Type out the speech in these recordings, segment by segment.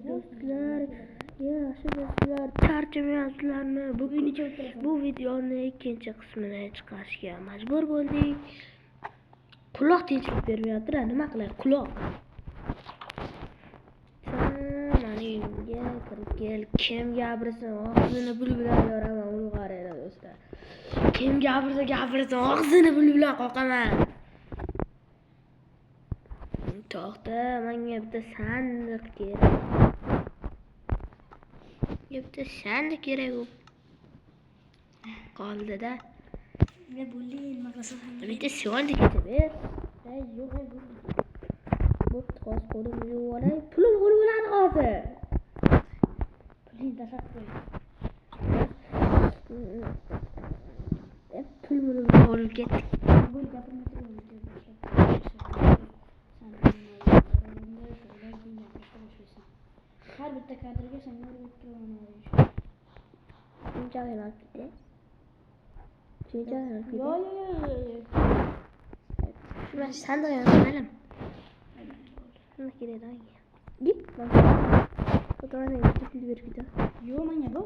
Do'stlar, yaxshi do'stlar, charchamayapsizlarmi? Bugun bu videoni ikkinchi qismini chiqarishga majbur bo'ldik. Quloq tinchlik bermayapti, nima qilay? Quloq. Mani uyimga kirib kel. Kim gapirsin, og'zini bul bilan yoraman, uni qaranglar do'stlar. Kim gapirsin, og'zini bul bilan qoqaman. To'xta, menga bitta sandiq kerak. Bitta sandiq kerak u. Qoldi-da. Ne bo'ldi, nima qilsam ham. Bitta sandiq ber. Yo'q, bo'pti, hozir qo'limni yuvib olay. Pulim qo'lim bilan hozir. Pulni tashlab qo'y. Pulimni olib ketdik. Bo'l gapirma turib. Har bitta kadrga sen o'rgatib turaman. Shunchalik olib ketdi. Yo. Shuna sandiq yo'qmalim. Nima kerak anga? Git. Fotolarni yechib berib. Yo, menga bu.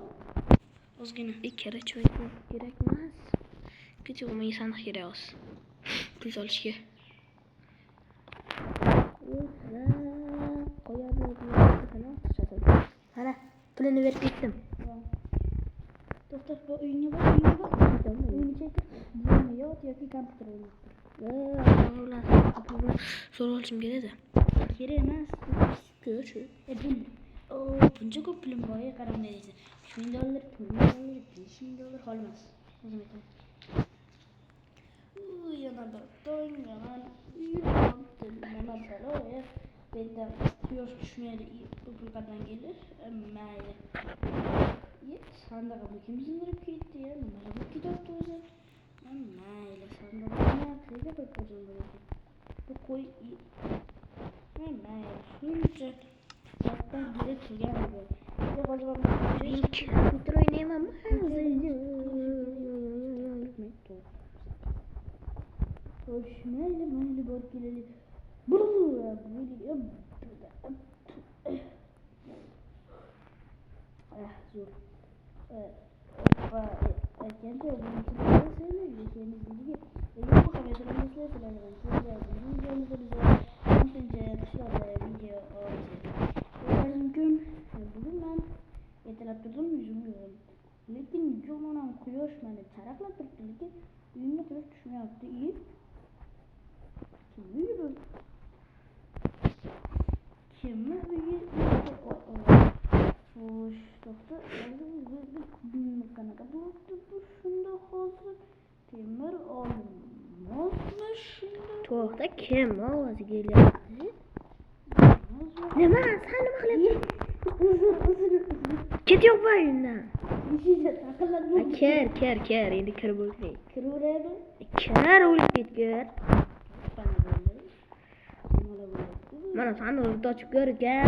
Ozgina. Ikkara choy kerak emas. Kecha menga sandiq kerak o'z. Pul solishga. Mana pulini berib ketdim. To'xta, bu uyingga bor. Uyni chek. Buni yoki kompyuter o'ynayapti. So'rab olishim kerak-da. Kerak emas. Ko'ch. Buncha ko'p pulim bor, qarang deysiz. $3000, $5000 qolmas. O'zim aytaman. Yana bir to'ng, yana benda quyosh tushmaydi, pul qaddan kelir. Mayli. Sandig'imni kim sindirib ketdi ya? Nima bo'lib ketyapti o'zi? Mayli, sandig'imni qayerga qo'yib qo'ydim bo'ladi? Bu qo'y. Mayli, shuncha vaqtdan beri turgan bu. Kompyuter o'ynayman. Mayli bor kelaylik. Zo'r. Lekin jo'monam quyosh meni charaqlab turibdi, lekin uyimga quyosh tushmayapti. Kimni uyi? Xo'sh, to'xta. Qanaqa bo'libdi bu shunda hozir? Temir olmosmi shunda? To'xta, kim ovozi kelyapti? Nima? Sen nima qilyapsan? Uzr. Ketyapman uyimdan. Ker, endi kirib o'tmay. Kiraveradi. Kir o'lib ketgur. Mana sandiqni ochib ko'rgan.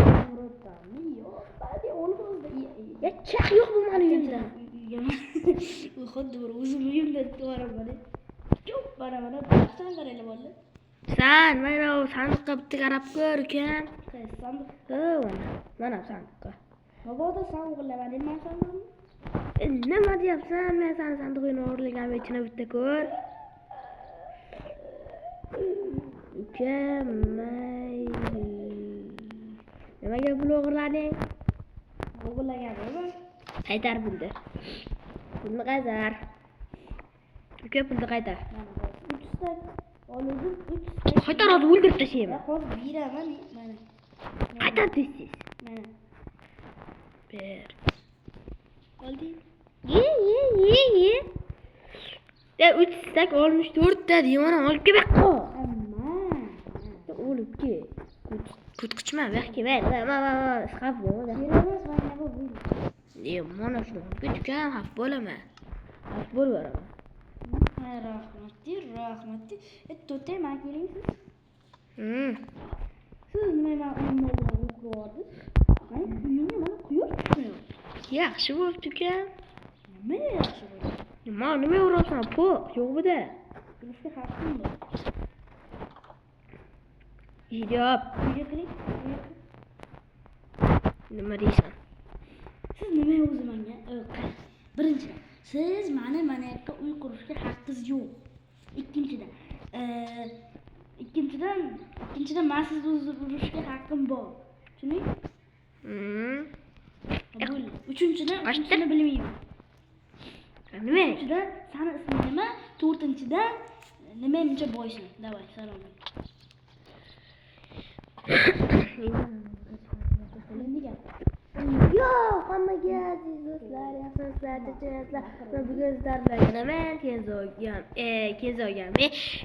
Ya chaq yo'q bu meni uyimda. U xuddi bir o'zim uyimda to'g'ri. Cho'p mana darsdan qaraylar bo'ldi. San mana u sandiqqa bitta qarab ko'r ukam. Sandiq. Mana sandiqqa. Mabodo san o'g'irlama deyman sandiqni. Nima deyapsan? Men seni sandiqni o'g'irlaganimni ichini bitta ko'r. Ukam, nimaga pul o'g'irlading? O'g'irlaganmi? Qaytar pulni. Pulni qaytar. Uka pulni qaytar. Mana 3 ta oldim, 3 ta. Qaytar, hozir o'ldirib tashlayman. Hozir beraman, mana. Qaytar tez. Mana. Ber. Olding. Ye. Ya 3 stak olmuş 4 ta deyman, olib kelib qo'y. O'lib ket. Kutqichma, vaqtga ver. Xaf bo'l. Beramas, mana bu. Mana shuni olib ketgan, xaf bo'laman. Xaf bo'laveraman. Rahmat. To'xtay, men kelingsiz. Siz nima uyimda o'qiryapsiz? Men uyimga mana quyosh tushmayapti. Yaxshi bo'libdi ukam. Nima yaxshi bo'ldi? Nima yo'qsan? Po'q yo'q bu-da. Bilishga haqqim bor. Yop. Uyga kiring. Nima deysan? Siz nima o'zi menga? Birinchi, siz mana yoqqa uy qurishga haqqingiz yo'q. Ikkinchidan men sizni urishga haqqim bor. Tushuning? Bo'ldi. Uchinchidan bilmayman. Nima? Uchinchidan sani isming nima? To'rtinchidan nima muncha boysan? Davay, salom. Endi gap. Yo'q, hammaga aziz do'stlar, yaxshi do'stlar, chechaklar. Men bugun sizlar bilan yonaman, Kenzogan.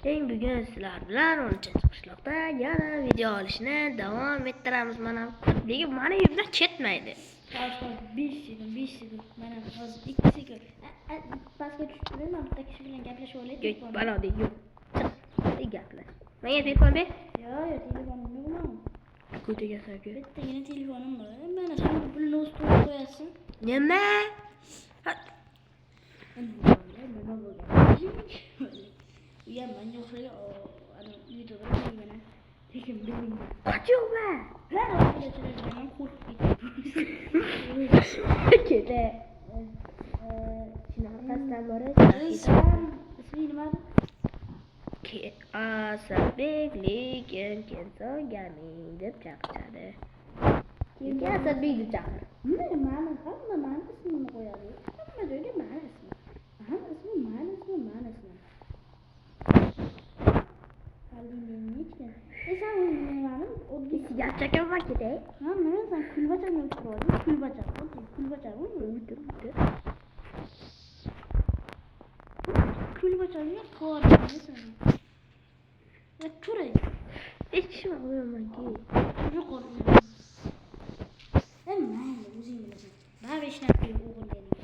Men bugun sizlar bilan 10-qishloqda yana video olishni davom ettiramiz. Mana lekin meni yuzimdan chetmaydi. Hozir 5 sekund. Mana hozir 2 sekund. Pastga tushib turayman, bitta kishi bilan gaplashib olaylik. Yo'q, balodi yo'q. Chiq, gaplash. Menga telefon ber. Yo'q, telefonim yo'q. Ko'chaga saka. Bittagina telefonim bor. Mana shu pulni o'stirib qo'yasan. Nima? Nima bo'lgan? Uyam menga o'xshagan uyda turibman. Lekin bilmayman. Qochyo'qma. Ha, o'zimdan qo'rqib Kete. Shunaqa bor isming nima? Asadbek lekin Kenzoganing deb chaqiradi. Lekin Asadbek deb chaqir. Hamma ismimni qo'yadi. Hamma joyga mani ismim. Mani ismim. Sen o'zing nimanim? Oddiy Gap chaqirma kete. nima sen kulbachani o'chirib kulbacha. Kulbachani qo'yarsan sen. Turay. Hechmi qo'ymanki. Yuqori. Mayli, o'zing bilasan. Men 5 nafar o'g'illarning.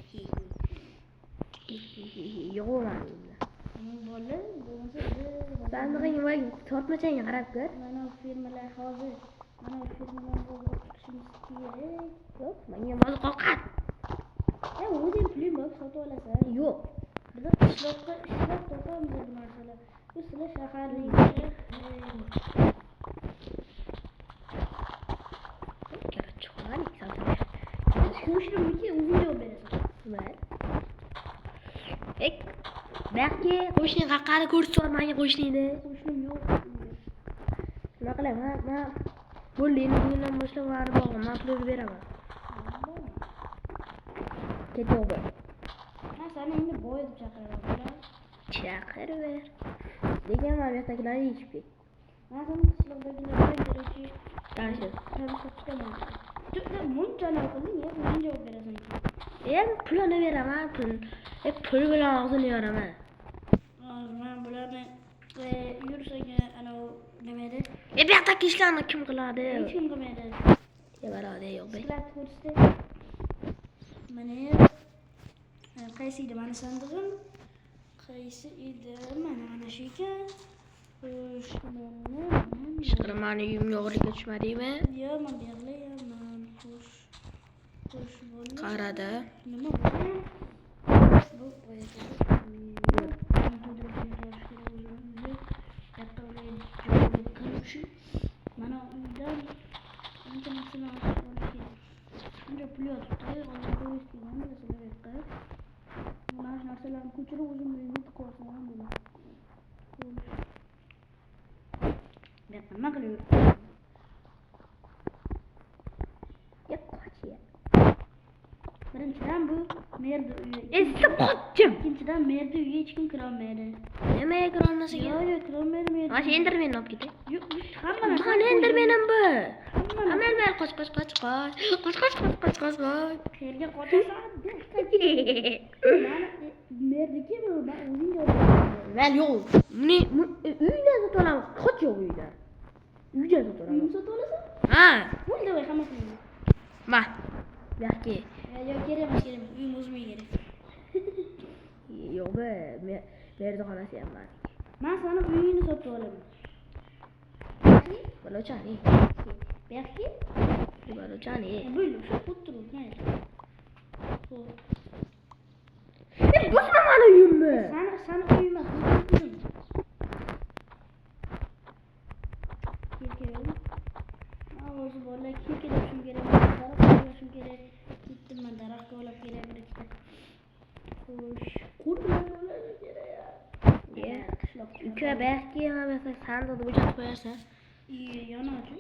Yo'qoladi. Bola, bo'lmasa Sandig'ing va tortmachangga qarab ko'r. mana firmalar hozir mana firmalarni chiqishimiz kerak. Yo'q, menga mol qoqat. O'zing puling bor, sotib olasan. Yo'q. Biz qishloqqa ishlab topamiz bu narsalar. Bu sizlar shaharliklar Kerak chiqmadi, sotib. qo'shnimniki o'zing javob berasan. Mayli. Balki qo'shning haqini ko'rsatsa menga qo'shningni. Qo'shnim yo'q. Nima qilaman? Men bo'ldi, endi bugundan boshlab varib olg'in, men pulni beraman. Keto'g'ri. Men seni endi boy deb chaqiraman. Chaqirver. Lekin men yo'qdagilarni yechib ket. Men seni qishloqdagilarga kerakchi Tanishib. chiqaman. Juda munchalar qilding, o'zing javob berasan. Pulni beraman, pul bilan og'zini yoraman. Men bularni yursaga ana nima edi? Bu yoqdagi ishlarni kim qiladi? Hech kim qilmaydi. Barodi yo'q. Sizlar ko'rsatdi. Mana qaysi edi mani sandig'im? Qaysi edi? Mana shu ekan. Xo'sh, Ishqirmani yumyoqligiga tushmadingmi? yo'q, men berlayman. Xo'sh, bo'ldi. Qarada. Nima bu? Bu qo'yadi. Mana uydan ancha narsalar olib keldim. Shuncha pul yotibdi, hozir qo'yishgan bilasizlar yoqqa. Mana shu narsalarni ko'chirib o'zim bilan yetib qo'ysam ham bo'ladi. Nima qilyapsan? Qochya. Birinchidan bu merdi uyi. Esda qochdim. Ikkinchidan merdi uyiga hech kim kira olmaydi. Nimaga kira olmasa kerak? Yo'q, kira olmaydi merdi. Mana Endermanni olib ketay. Yo'q, hamma narsa. Mana Endermanim bu. Hamma Amal qoch. Qayerga qochasan? Mana merdiki bu, men o'zing javob Men yo'q. Uyda sotolaman. Qoch yo'q uyda. Uyda sotolaman. Uyni sotib olasan? Ha. Bo'ldi, voy, hammasini. Ma. Yo'qki. Yo'q, kerak emas. Uyim o'zimga kerak. Yo'q, merdixonasi ham bor. Men seni uyingni sotib olaman. Balochani. Berki? Balochani. Bo'ldi, shu xuddi bu, mayli. Xo'p. Bosma meni uyimni. Seni uyim emas, Kirkedim. Ağzı böyle kirkedim gerek. Daraxt oluşum gerek. Gittim ben daraxt olab gerek bir ikide. Hoş. Kurtlar böyle gerek ya. Uka belki ama mesela sen de bıçak koyarsan. İyi yanacı.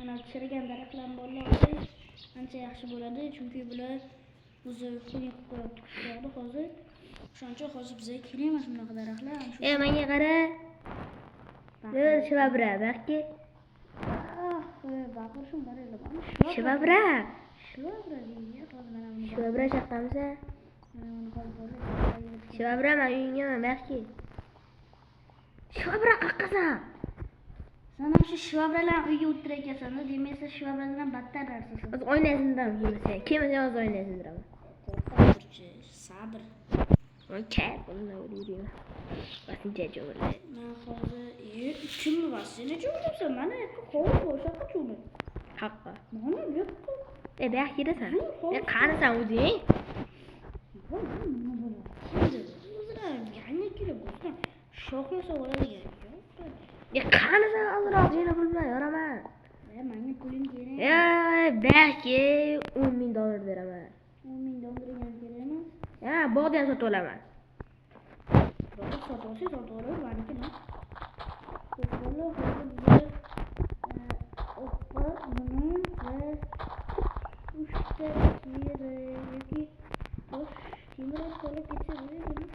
Ana çirigen daraxtlar bo'lsa ancha yaxshi bo'ladi, chunki bular o'zi qo'yib qo'yadi hozir. O'shancha hozir bizga kerak emas bunaqa daraxtlar. Menga qara. Shivabra belki. Baqirishim bor edi. Shivabra. Shivabra deydi. Hozir mana buni. Shivabra chaqamsa. Mana buni hozir. Shivabra men uyingga belki. Shivabra qaqqasan. Sen ham shu shivabralar uyga o'tirib ekansan, demaysa shivabralardan battar narsa. O'z o'ynaysindan kimsa. Kimsa o'z o'ynaysindirman. Sabr. Okey, bundan o'rayman. Basincha jo'g'ir. Men hozir kimni vasini jo'g'irsan? Mana qo'l bo'sha qachon? Haqqa. Mana yo'q. Belki desa. Qarasan o'zing. Yani kelib o'zim shoh yasa bo'ladigan. Qarasan ozroq yana pul bilan yoraman. Menga pulim kerak. Belki $10,000 beraman. $10,000 ham kerak emas. Bog'da ham sotib olaman. Bog'da sotib olaman, meniki. Qo'shbola hozir bizga oppa buni va 3 ta yoki bosh temir olib ketsa bo'ladimi?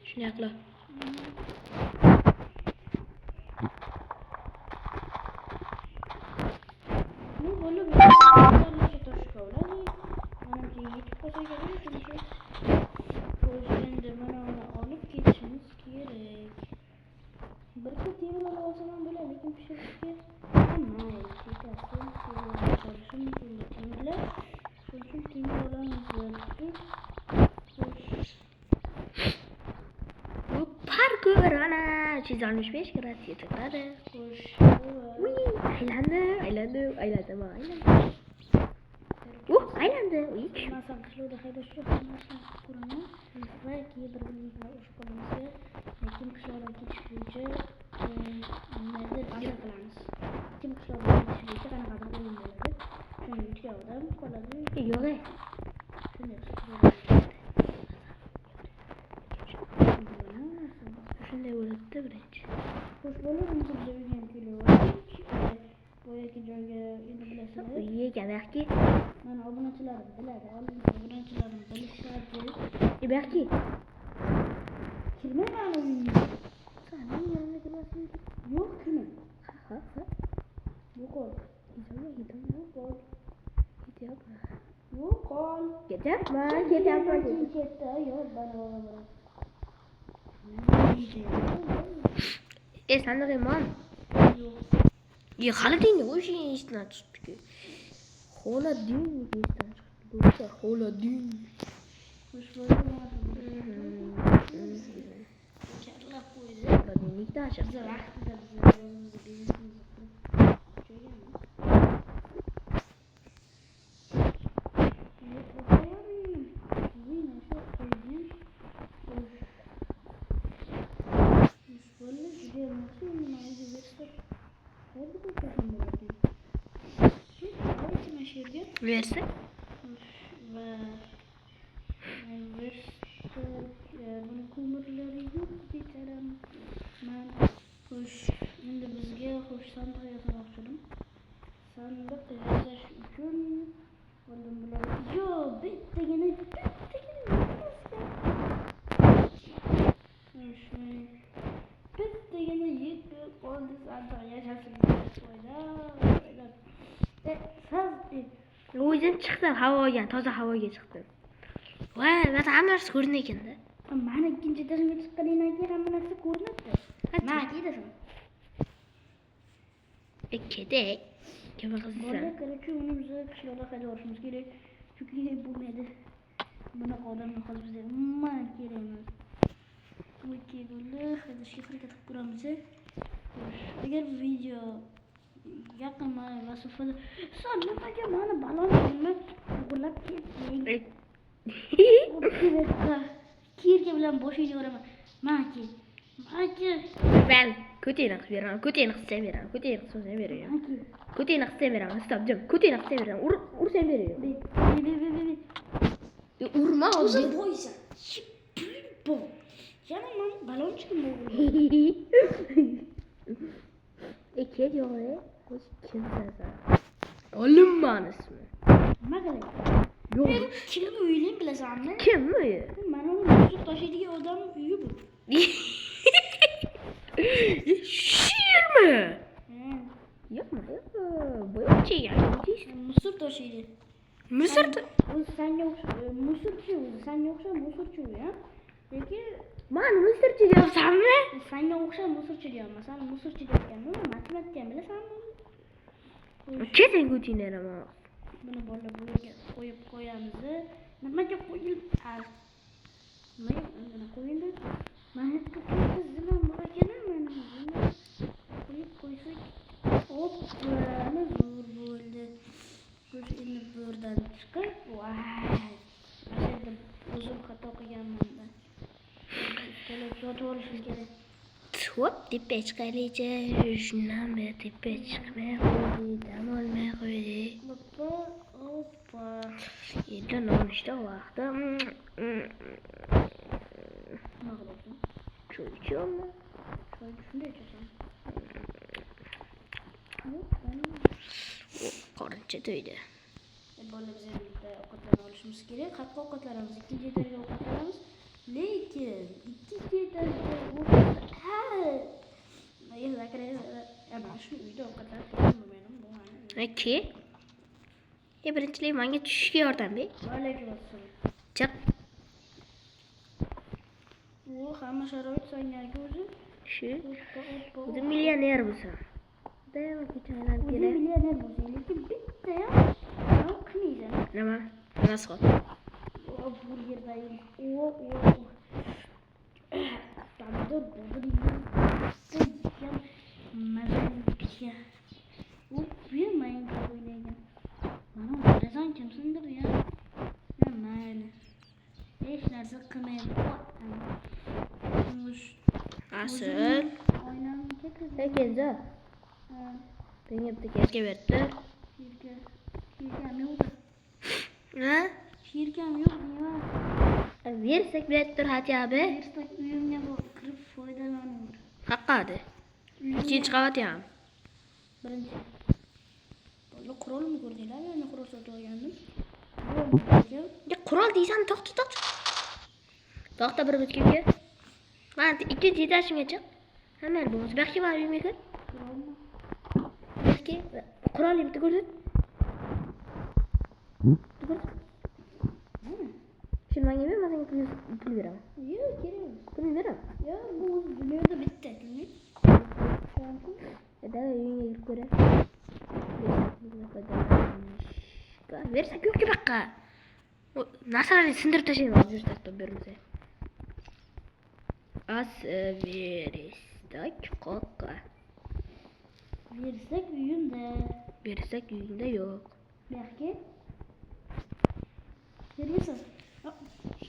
Shunday qilib. Bu bo'lib toshga toshkovladi. Menimcha yetib qolsa kerak, chunki endi mana uni olib ketishimiz kerak. Bir ta temir olib olsam ham bo'ladi, lekin pishirishga mayli, ketasi qolishim temirlar. Shuning uchun temir olamiz. Bu parkur ana 365 gratis chiqadi. Xo'sh. Uy, aylandi. Aylandi. Aylandi. Uy. Masan qishloqda haydashni hammasidan ko'raman. Va keyin bir bilan o'sha qo'limizga lekin qishloqdan ketish bo'yicha nimadir amal qilamiz. Kim qishloqdan ketish bo'yicha qanaqadir o'yin bo'ladi. Shuni ikki odam qoladi. Yo'q. Shunday bo'ladi birinchi. Xo'sh bo'ladi, biz uyga ham kelyaptik. Boyagi joyga endi bilasizlar. Uyga belki. Mana obunachilarim biladi, obunachilarim bilishadi. Belki. Kirmayman uyingga. Sening yanına girmesin. Yo'q, kirma. Ha. Yo'q ol. Gidiyorum. Yo'q ol. Ketyapman. Ketdi, yo'q, bana olaman. Sen de Reman. Ya Haladin o şey işten çıktı. Haladin işten çıktı. Haladin. Hoş bulduk. Kella koydu. Ben ilk daha çok. Zarahtı da bize. Verse. Bunun kumurları yok biterim. Ben hoş şimdi bizge hoş sandık yasamakçıdım. Sandık yasaş üçün ondan bular. Yo bittigini. Bittigini yetip oldu sandık yaşasın. O'zim chiqdim havoga, toza havoga chiqdim. Voy, men hamma narsa ko'rinadi ekanda. Mana ikkinchi etajga chiqqaningdan keyin hamma narsa ko'rinadi. Nima deyapsan? Ikkede. Kim qizsan? Bolalar kerak, uni biz qishloqda haydab olishimiz kerak. Chunki bo'lmaydi. Bunaqa odamni hozir bizga umuman kerak emas. Okey, bo'ldi. Haydashga harakat qilib ko'ramiz. Agar bu video yaqin masofada son nimaga mani balonimni o'g'irlab ketding? bilan boshingni ko'raman. Maki. Ben kötüye nakış veriyorum. Kötüye nakış sen veriyorum. Kötüye nakış sen veriyorum. Maki. Kötüye nakış sen veriyorum. Stop canım. Kötüye nakış sen veriyorum. Ur sen veriyorum. Urma o. Uzun boysan. Bu. Canım lan balon çıkmıyor. İki diyor ya. Hiç kimse sana. Oğlum manası mı? Nima qilay? Yok. Kim uylayim bilasanmi? Kim mi? Mana uni buzib tashlaydigan odam uyi bu. Şiir mi? Yapma ya. Bu yok şey yani. Musur tashlaydi. Mısır O'zi senga o'xshab musurchi o'zi. Senga o'xshab musurchi u, ha? Lekin man mısırcı diyorsanmi? senga o'xshab musurchi deyapman. Sen musurchi deyotganmi? Matematika bilasanmi? Kesin kötüyle ama. Buni bolalar bu yerga qo'yib qo'yamiz. Nimaga qo'yilib? Nima uni qo'yildi? Mana bu qizlar bor ekan, mana buni qo'yib qo'ysak, hop, mana zo'r bo'ldi. Ko'z endi bu yerdan chiqib, voy. Aslida o'zim xato qilganman-da. Kelib sotib olishim kerak. Hop tepe çıkarıcı. Şundan beri tepe çıkmaya koydu. Dam olmaya koydu. Hoppa. Yerden olmuştu o vakti. Nima qilyapsan? Çoğu içiyor mu? Choyni shunday ichasan. Qoruncha to'ydi. Bolalar biz bitta ovqatlarni olishimiz kerak. Qattiq ovqatlarimiz ikkinchi etarga ovqatlanamiz. Lekin ikkinchi etajda mana shu uyda ovqatlar qilolmayman bu mana. Peki. Birinchilik menga tushishga yordam ber. Alaykum assalom. Chiq. U hamma sharoit senga o'zi. Shu. O'zim millioner bo'lsam. Dayam kechalarga O'zi kerak. millioner bo'lsa, lekin bitta ham qilmaysan. Nima? Nimasi qol? Burgerdagi pomidor bo'ldi. Mazaliga. U bermaydi o'ylagan. Mana bilasan kimsindir ya. Mayli. Hech narsa qilmaydi. Asıl. Oynamga kirdi. Kenja. Menga bitta kerga berdi. Shirkam yo'q. Ha? Shirkam yo'q nima? Versak berdir hajabi. Ertak uyimga kirib foydalanur. Haqqadi. İkinci qavat ham. Birinchi. Bunda qurolni ko'rdinglar, men qurol sotib olgandim. Ya qurol deysan, to'xta. To'xta bir bitga. Men ikkinchi etashimga chiq. Hamma bo'lsa, baxshi bor uyimga kir. Qurolmi? Baxshi, qurolni bitta ko'rsat. Shuni menga ber, men senga pul beraman. Yo'q, kerak emas. Pul beraman. Yo'q, bu dunyoda bitta, bilmaysan? Da uyingga kirib ko'ra. Versak yo'q baqqa. Narsalarni sindirib tashlayman, o'zingizdan bermasa. Veristak qo'qqa. Bersak uyimda. Bersak uyingda yo'q. Yaxshi. Bermaysan.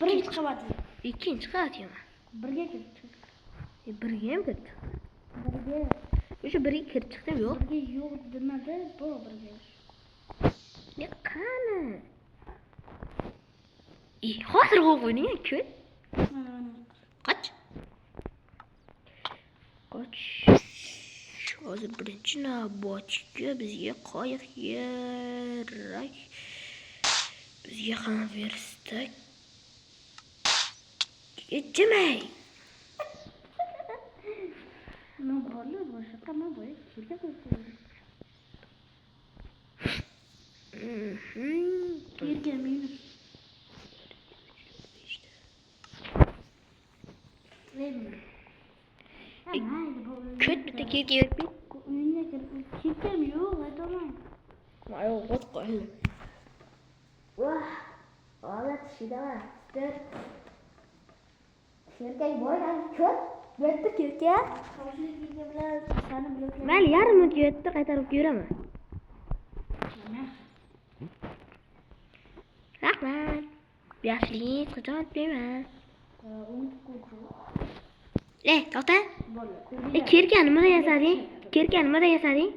Birinchi qavatli. Ikkinchi qavatga. Birga kirib chiq. Birga ham kirdi. Birga. O'sha birga kirib chiqdim yo'q. Birga yo'q demadi, bu birga. Ya qani? Hozir o'yning-ku. Mana. Qoch. Hozir birinchi navbatga bizga qoyiq kerak. Bizga ham verstak. Yetmay. No borlar, boshqa qama bo'y. Shirka qo'ydi. Yerga minus. Kötü bitta kelga berib. Uyingga kirib, shirkam yo'q, aytaman. Mayo qot qo'y. Vah. Olat shidama. Shirkay boydan ko'p. Bitta kelga. Qo'shniga bilan seni bloklayman. Mayli, yarim minut yetdi, qaytarib yuraman. Rahmat. Yaxshilik qachon aytmayman. Umut ko'kru. To'xta. Bo'ldi. Kirka nimada yasading? Kirka nimada yasading?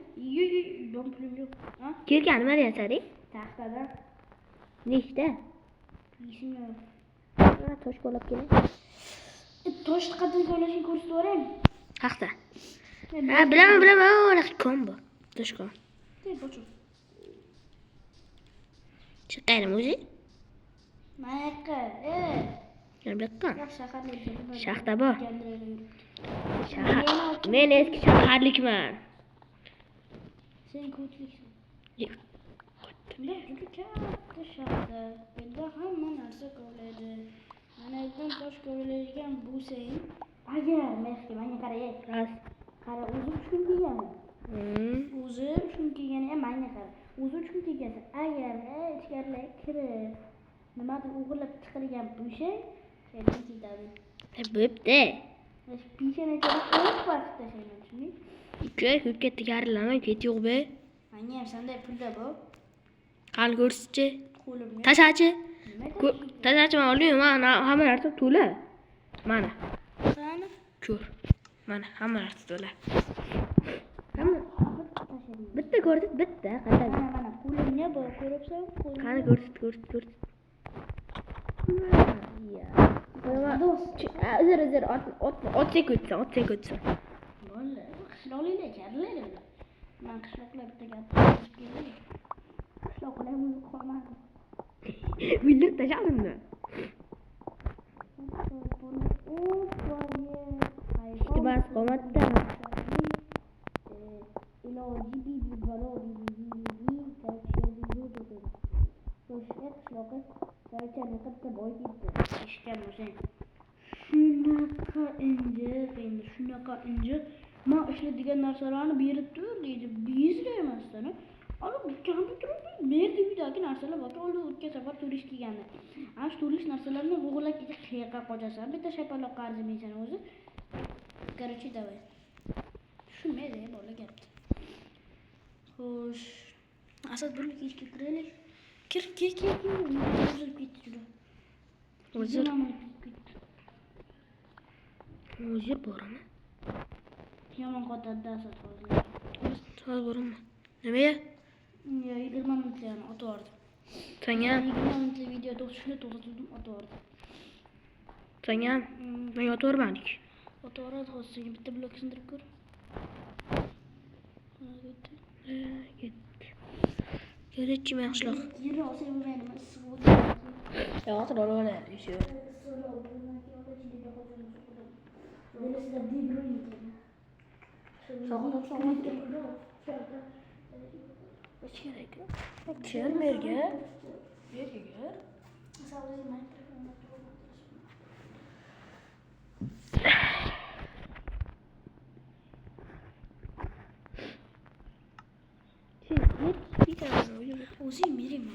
Ben pulim yo'q. Ha? Kirka nimada yasading? Taxtadan. Nechta? Esim yo'q. Tosh olib kelay. Tosh qadar joylashini ko'rsatib Haqda. Bilaman, ona kombo. Toshqon. Tez bochu. Chiqaymi o'zi? Mayaqqa. Yo'qqa. Yo'q, shaharlarda. Shaxta bor. Gandirada yuribdi. Shahar. Men eski shaharlikman. Sen ko'tliksan. Yo'q. Bular juda katta shaharda. Bunda hamma narsa ko'radi. Mana yerdan tosh ko'riladigan bo'lsang, agar menga qarang. Rost. Qara, o'zi uchun kelgan. O'zi uchun kelgan, menga qara. O'zi uchun kelgan. Agar ichkariga kirib, nimadir o'g'irlab chiqargan bo'lsang, senga ketadi. Bo'pti. Pishani ko'rib vaqtda seni tushunding? Ko'p tigarilama ketiyo'q be. Menga ham sanday pulda bor. Qani ko'rsatchi. Qo'limga. Tasachi. Tasachi men olmayman. Hamma narsa to'la. Mana. Qani? Ko'r. Mana hamma narsa to'la. Hamma bitta ko'rsat, bitta qadar. Mana qo'limga bor, ko'ribsan? Qani ko'rsat. Uzr, otsa ko'tsin. Bo'ldi. Qishloqliklar keldilar. Men qishloqlar bitta gap qilib keldim. Qishloqlar o'zi qolmadi. Bildir tashadimmi? Bas qomatda. Iloji bibi balo bibi tavsiya qishloqi tavsiyani qilib boy ketdi. Eshitgan bo'lsang. Shunaqa injiq. Men ishlaydigan narsalarni berib tur deydi. Bizlar emasdan. Olib kompyuter berdi uydagi narsalar bor. O'tgan safar turist kelganda. Ana shu turist narsalarni o'g'irlab ketib qayerga qochasan? Bitta shapaloq qarzimaysan o'zi. Короче, давай. Tushunmaydi bola gapni. Xo'sh. Asad burlik kechga kiraylik. Kir. O'zir ketdi juda. O'zir bormi? Yomon qotadi Asad hozir. Hozir bormi? Nimaga? Yo, 20 minutlarni otvordi. Senga 20 minutlik video to'xtatdim, otvordi. Senga men o'tirmadik. Otvoradi hozir senga bitta blok sindirib ko'r. Kerakchi men qishloq. Yeri olsa bo'lmaydi, men issiq bo'ldi. Yo'q, o'roladi, shu. Merga. O'zing mering.